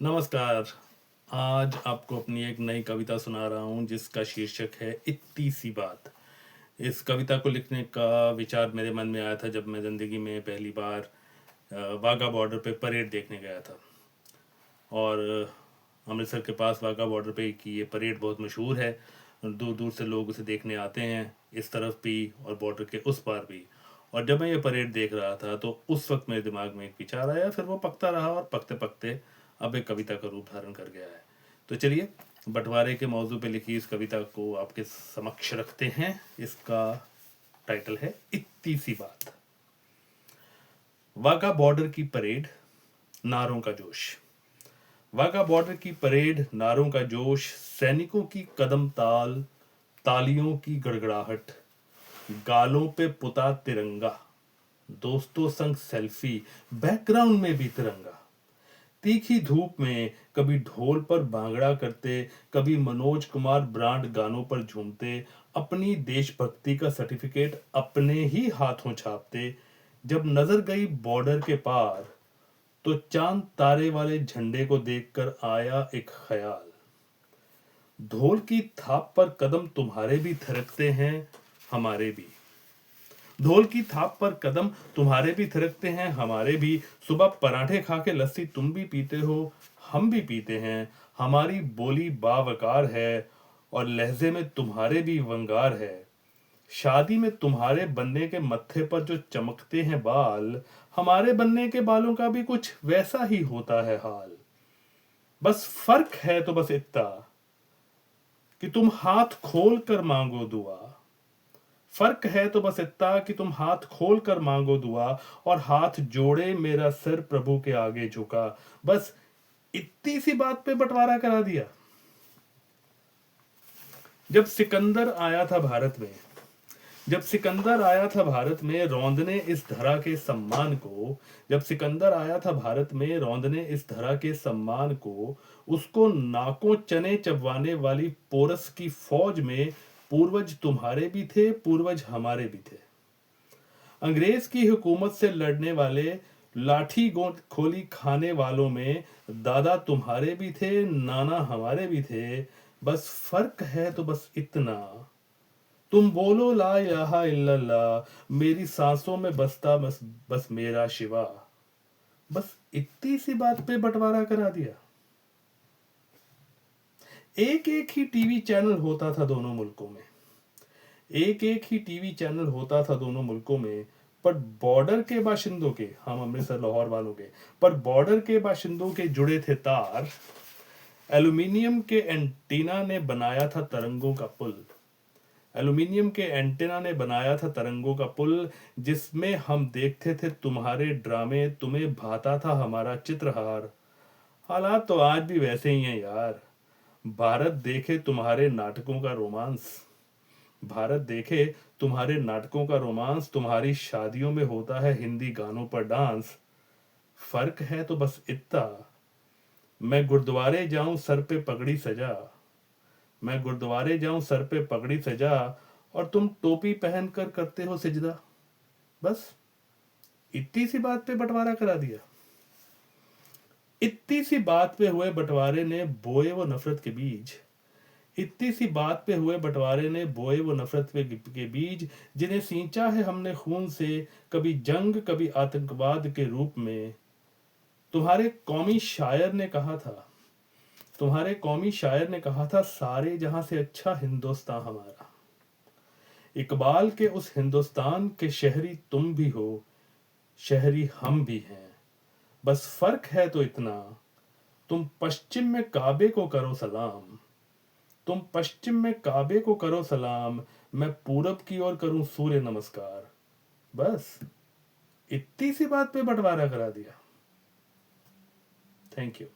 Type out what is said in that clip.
नमस्कार। आज आपको अपनी एक नई कविता सुना रहा हूँ जिसका शीर्षक है इत्ती सी बात। इस कविता को लिखने का विचार मेरे मन में आया था जब मैं ज़िंदगी में पहली बार वाघा बॉर्डर पे परेड देखने गया था। और अमृतसर के पास वाघा बॉर्डर पे की ये परेड बहुत मशहूर है। दूर दूर से लोग उसे देखने आते हैं, इस तरफ भी और बॉर्डर के उस पार भी। और जब मैं ये परेड देख रहा था तो उस वक्त मेरे दिमाग में एक विचार आया, फिर वो पकता रहा और पकते पकते अब एक कविता का रूप धारण कर गया है। तो चलिए, बंटवारे के मौजू पे लिखी इस कविता को आपके समक्ष रखते हैं। इसका टाइटल है इत्ती सी बात। वाघा बॉर्डर की परेड, नारों का जोश। वाघा बॉर्डर की परेड, नारों का जोश, सैनिकों की कदम ताल, तालियों की गड़गड़ाहट, गालों पे पुता तिरंगा, दोस्तों संग सेल्फी, बैकग्राउंड में भी तिरंगा। तीखी धूप में कभी ढोल पर भांगड़ा करते, कभी मनोज कुमार ब्रांड गानों पर झूमते, अपनी देशभक्ति का सर्टिफिकेट अपने ही हाथों छापते। जब नजर गई बॉर्डर के पार तो चांद तारे वाले झंडे को देखकर आया एक ख्याल। ढोल की थाप पर कदम तुम्हारे भी थिरकते हैं, हमारे भी। ढोल की थाप पर कदम तुम्हारे भी थिरकते हैं, हमारे भी। सुबह पराठे खा के लस्सी तुम भी पीते हो, हम भी पीते हैं। हमारी बोली बावकार है और लहजे में तुम्हारे भी वंगार है। शादी में तुम्हारे बनने के मत्थे पर जो चमकते हैं बाल, हमारे बनने के बालों का भी कुछ वैसा ही होता है हाल। बस फर्क है तो बस इतना कि तुम हाथ खोल कर मांगो दुआ। फर्क है तो बस इतना कि तुम हाथ खोल कर मांगो दुआ, और हाथ जोड़े मेरा सिर प्रभु के आगे झुका। बस इतनी सी बात पे बंटवारा करा दिया। जब सिकंदर आया था भारत में, जब सिकंदर आया था भारत में रौंदने इस धरा के सम्मान को, जब सिकंदर आया था भारत में रौंदने इस धरा के सम्मान को, उसको नाकों चने चबवाने वाली पोरस की फौज में पूर्वज तुम्हारे भी थे, पूर्वज हमारे भी थे। अंग्रेज की हुकूमत से लड़ने वाले लाठी गोंद खोली खाने वालों में दादा तुम्हारे भी थे, नाना हमारे भी थे। बस फर्क है तो बस इतना, तुम बोलो ला इलाहा इल्लल्लाह, मेरी सांसों में बसता बस बस मेरा शिवा। बस इतनी सी बात पे बंटवारा करा दिया। एक एक ही टीवी चैनल होता था दोनों मुल्कों में, एक एक ही टीवी चैनल होता था दोनों मुल्कों में। पर बॉर्डर के बाशिंदों के, हम अमृतसर लाहौर वालों के, पर बॉर्डर के बाशिंदों के जुड़े थे तार। एल्यूमिनियम के एंटीना ने बनाया था तरंगों का पुल। एल्यूमिनियम के एंटीना ने बनाया था तरंगों का पुल, जिसमें हम देखते थे तुम्हारे ड्रामे, तुम्हें भाता था हमारा चित्रहार। हालात तो आज भी वैसे ही हैं यार। भारत देखे तुम्हारे नाटकों का रोमांस, भारत देखे तुम्हारे नाटकों का रोमांस, तुम्हारी शादियों में होता है हिंदी गानों पर डांस। फर्क है तो बस इतना, मैं गुरुद्वारे जाऊं सर पे पगड़ी सजा, मैं गुरुद्वारे जाऊं सर पे पगड़ी सजा, और तुम टोपी पहनकर करते हो सिजदा। बस इतनी सी बात पे बंटवारा करा दिया। इतनी सी बात पे हुए बंटवारे ने बोए वो नफरत के बीज, इतनी सी बात पे हुए बंटवारे ने बोए वो नफरत के बीज, जिन्हें सींचा है हमने खून से, कभी जंग कभी आतंकवाद के रूप में। तुम्हारे कौमी शायर ने कहा था, तुम्हारे कौमी शायर ने कहा था, सारे जहां से अच्छा हिंदुस्तान हमारा। इकबाल के उस हिंदुस्तान के शहरी तुम भी हो, शहरी हम भी हैं। बस फर्क है तो इतना, तुम पश्चिम में काबे को करो सलाम, तुम पश्चिम में काबे को करो सलाम, मैं पूरब की ओर करूं सूर्य नमस्कार। बस इतनी सी बात पे बंटवारा करा दिया। Thank you.